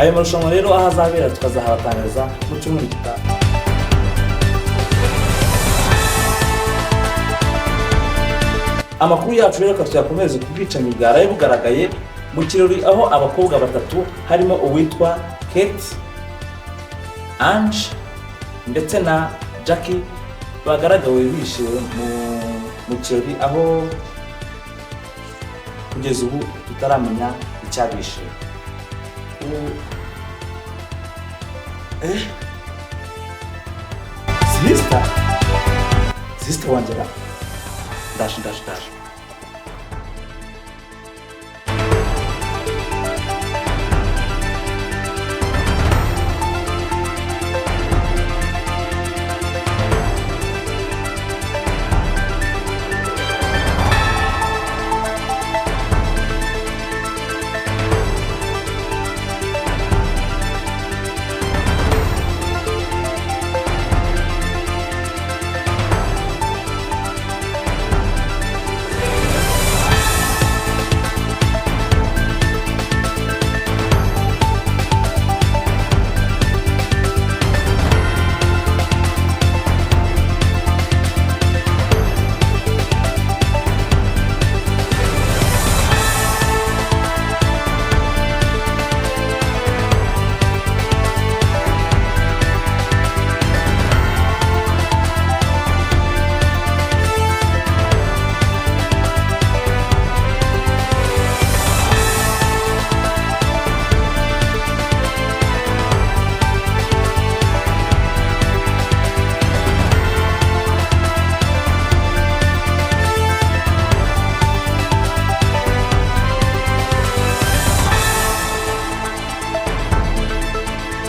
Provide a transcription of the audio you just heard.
ayo marushanwa rero aho azabera tukazahabatangariza mu cyumweru gitaha. Amakuru yacu rero tuyakomeze ku bwicanyi bwaraye bugaragaye mu kirori aho abakobwa batatu harimo uwitwa Kate, Ange ndetse na Jackie bagaragawe bishe mu kirori aho kugeza ubu tutaramenya icyabishe. Sister wangera ndaje